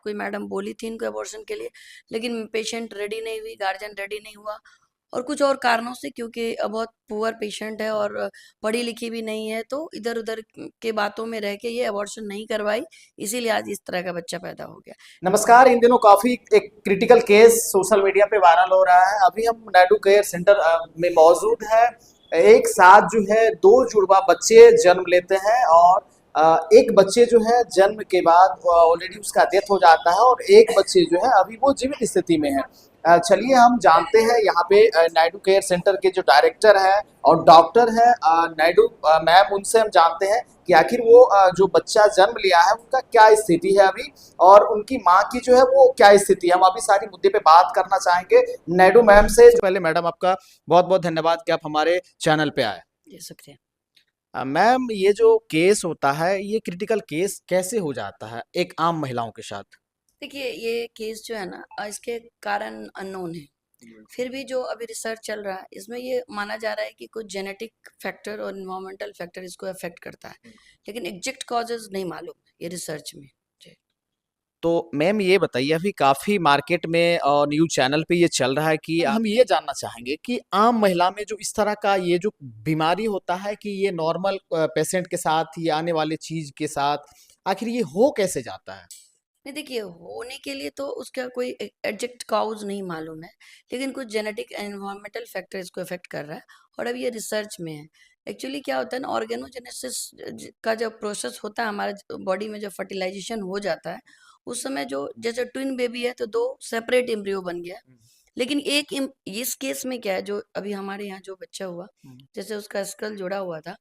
कोई मैडम बोली थी इनको अबॉर्शन के लिए, लेकिन पेशेंट रेडी नहीं हुई, गार्जियन रेडी नहीं हुआ, और कुछ और कारणों से, क्योंकि बहुत पुअर पेशेंट है और पढ़ी लिखी भी नहीं है, तो इधर उधर के बातों में रह के ये अबॉर्शन नहीं करवाई, इसीलिए आज इस तरह का बच्चा पैदा हो गया। नमस्कार। इन दिनों काफी एक क्रिटिकल केस सोशल मीडिया पे वायरल हो रहा है। अभी हम नायडू केयर सेंटर में मौजूद है। एक साथ जो है दो जुड़वा बच्चे जन्म लेते हैं और एक बच्चे जो है जन्म के बाद ऑलरेडी उसका डेथ हो जाता है और एक बच्चे जो है अभी वो जीवित स्थिति में है। चलिए हम जानते हैं यहाँ पे नायडू केयर सेंटर के जो डायरेक्टर है और डॉक्टर है नायडू मैम, उनसे हम जानते हैं कि आखिर वो जो बच्चा जन्म लिया है उनका क्या स्थिति है अभी और उनकी माँ की जो है वो क्या स्थिति है। हम अभी सारी मुद्दे पे बात करना चाहेंगे नायडू मैम से। पहले मैडम आपका बहुत बहुत धन्यवाद कि आप हमारे चैनल पे आए। जी शुक्रिया। मैम, ये जो केस होता है ये क्रिटिकल केस कैसे हो जाता है एक आम महिलाओं के साथ? देखिए ये केस जो है ना, इसके कारण अननोन है। फिर भी जो अभी रिसर्च चल रहा है इसमें ये माना जा रहा है कि कुछ जेनेटिक फैक्टर और इन्वायरमेंटल फैक्टर इसको अफेक्ट करता है, लेकिन एग्जैक्ट कॉजेज नहीं मालूम ये रिसर्च में। जी। तो मैम ये बताइए, अभी काफी मार्केट में और न्यूज चैनल पे ये चल रहा है कि हम ये जानना चाहेंगे कि आम महिला में जो इस तरह का ये जो बीमारी होता है कि ये नॉर्मल पेशेंट के साथ या आने वाले चीज के साथ आखिर ये हो कैसे जाता है? नहीं देखिए, होने के लिए तो उसका कोई एग्जैक्ट काउज नहीं मालूम है, लेकिन कुछ जेनेटिक एनवायरमेंटल फैक्टर इसको अफेक्ट कर रहा है, और अभी ये रिसर्च में है। एक्चुअली क्या होता है ना, ऑर्गेनोजेनेसिस का जब प्रोसेस होता है हमारे बॉडी में, जब फर्टिलाइजेशन हो जाता है उस समय जो जैसे ट्विन बेबी है तो दो सेपरेट एम्ब्रियो बन गया, लेकिन इस केस में क्या है, जो अभी हमारे यहाँ जो बच्चा हुआ, जैसे उसका स्कल जुड़ा हुआ था,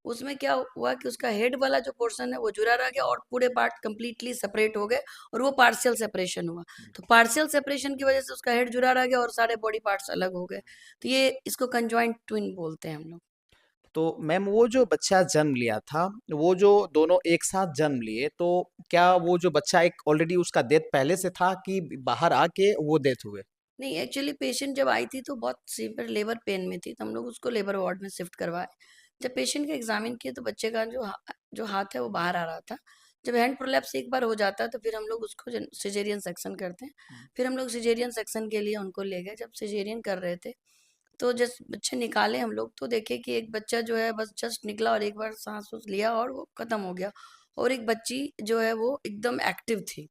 उसमें क्या हुआ कि उसका हेड वाला जो पोर्शन है वो जुड़ा रह गया और पूरे पार्ट कंप्लीटली सेपरेट हो गए, और वो पार्शियल सेपरेशन हुआ। तो पार्शियल सेपरेशन की वजह से उसका हेड जुड़ा रह गया और सारे बॉडी पार्ट्स अलग हो गए, तो ये इसको कंजॉइंट ट्विन बोलते हैं हम लोग। तो मैम, वो जो बच्चा जन्म लिया था, वो जो दोनों एक साथ जन्म लिए, तो क्या वो जो बच्चा एक ऑलरेडी उसका डेथ पहले से था कि बाहर आके वो डेथ हुए? नहीं, एक्चुअली पेशेंट जब आई थी तो बहुत सीवियर लेबर पेन में थी, तो हम लोग उसको लेबर वार्ड में शिफ्ट करवाए। जब पेशेंट का एग्जामिन किए तो बच्चे का जो हाथ है वो बाहर आ रहा था। जब हैंड प्रोलैप्स एक बार हो जाता है तो फिर हम लोग उसको सिजेरियन सेक्शन करते हैं। फिर हम लोग सिजेरियन सेक्शन के लिए उनको ले गए। जब सिजेरियन कर रहे थे तो जब बच्चे निकाले हम लोग, तो देखे कि एक बच्चा जो है बस जस्ट निकला और एक बार सांस उस लिया और वो खत्म हो गया, और एक बच्ची जो है वो एकदम एक्टिव थी।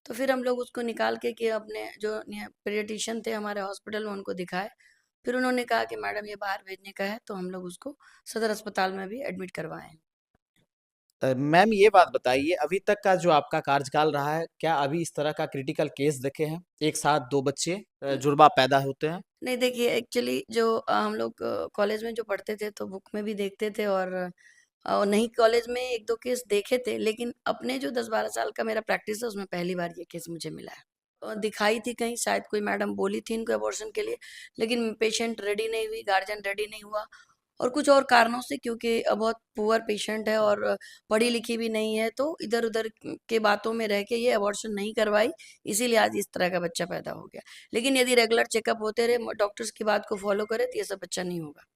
तो फिर हम लोग उसको निकाल के कि अपने जो पीडियाट्रिशियन थे हमारे हॉस्पिटल में उनको दिखाए। फिर उन्होंने कहा कि मैडम ये बाहर भेजने का है, तो हम लोग उसको सदर अस्पताल में भी एडमिट करवाए हैं। मैम ये बात बताइए, अभी तक का जो आपका कार्यकाल रहा है, क्या अभी इस तरह का क्रिटिकल केस देखे हैं एक साथ दो बच्चे जुड़वा पैदा होते हैं? नहीं देखिए, एक्चुअली जो हम लोग कॉलेज में जो पढ़ते थे तो बुक में भी देखते थे, और नहीं कॉलेज में एक दो केस देखे थे, लेकिन अपने जो 10-12 साल का मेरा प्रैक्टिस है उसमें पहली बार ये केस मुझे मिला है। दिखाई थी कहीं, शायद कोई मैडम बोली थी इनको अबॉर्शन के लिए, लेकिन पेशेंट रेडी नहीं हुई, गार्जियन रेडी नहीं हुआ, और कुछ और कारणों से, क्योंकि बहुत पुअर पेशेंट है और पढ़ी लिखी भी नहीं है, तो इधर उधर के बातों में रह के ये अबॉर्शन नहीं करवाई, इसीलिए आज इस तरह का बच्चा पैदा हो गया। लेकिन यदि रेगुलर चेकअप होते रहे, डॉक्टर्स की बात को फॉलो करे, तो ये सब बच्चा नहीं होगा।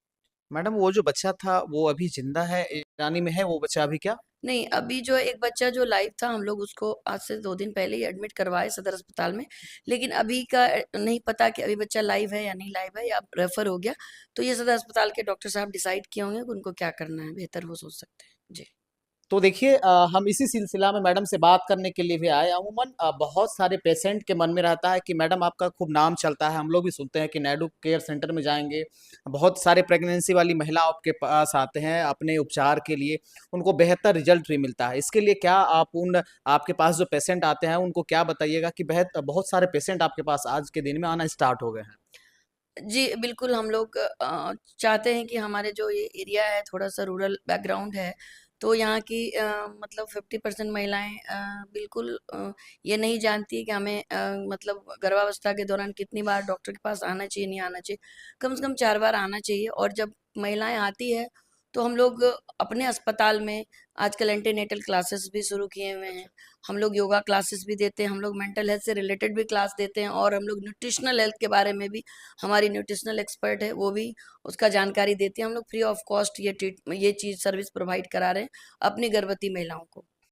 मैडम, वो जो बच्चा था वो अभी जिंदा है, ईरानी में है वो बच्चा अभी क्या? नहीं, अभी जो एक बच्चा जो लाइव था, हम लोग उसको आज से 2 दिन पहले ही एडमिट करवाए सदर अस्पताल में, लेकिन अभी का नहीं पता कि अभी बच्चा लाइव है या नहीं लाइव है, या रेफर हो गया। तो ये सदर अस्पताल के डॉक्टर साहब डिसाइड किए होंगे कि उनको क्या करना है, बेहतर वो सोच सकते हैं। जी। तो देखिए, हम इसी सिलसिला में मैडम से बात करने के लिए भी आए। अमूमन बहुत सारे पेशेंट के मन में रहता है कि मैडम आपका खूब नाम चलता है, हम लोग भी सुनते हैं कि नायडू केयर सेंटर में जाएंगे, बहुत सारे प्रेगनेंसी वाली महिला आपके पास आते हैं अपने उपचार के लिए, उनको बेहतर रिजल्ट भी मिलता है। इसके लिए क्या आप उन आपके पास जो पेशेंट आते हैं उनको क्या बताइएगा कि बहुत सारे पेशेंट आपके पास आज के दिन में आना स्टार्ट हो गए हैं? जी, बिल्कुल हम लोग चाहते हैं कि हमारे जो ये एरिया है थोड़ा-सा रूरल बैकग्राउंड है, तो यहाँ की मतलब 50% महिलाएँ बिल्कुल ये नहीं जानती है कि हमें मतलब गर्भावस्था के दौरान कितनी बार डॉक्टर के पास आना चाहिए, नहीं आना चाहिए। कम से कम 4 बार आना चाहिए, और जब महिलाएँ आती है, तो हम लोग अपने अस्पताल में आजकल एंटीनेटल क्लासेस भी शुरू किए हुए हैं। हम लोग योगा क्लासेस भी देते हैं, हम लोग मेंटल हेल्थ से रिलेटेड भी क्लास देते हैं, और हम लोग न्यूट्रिशनल हेल्थ के बारे में भी, हमारी न्यूट्रिशनल एक्सपर्ट है वो भी उसका जानकारी देती है। हम लोग फ्री ऑफ कॉस्ट ये चीज़ सर्विस प्रोवाइड करा रहे हैं अपनी गर्भवती महिलाओं को।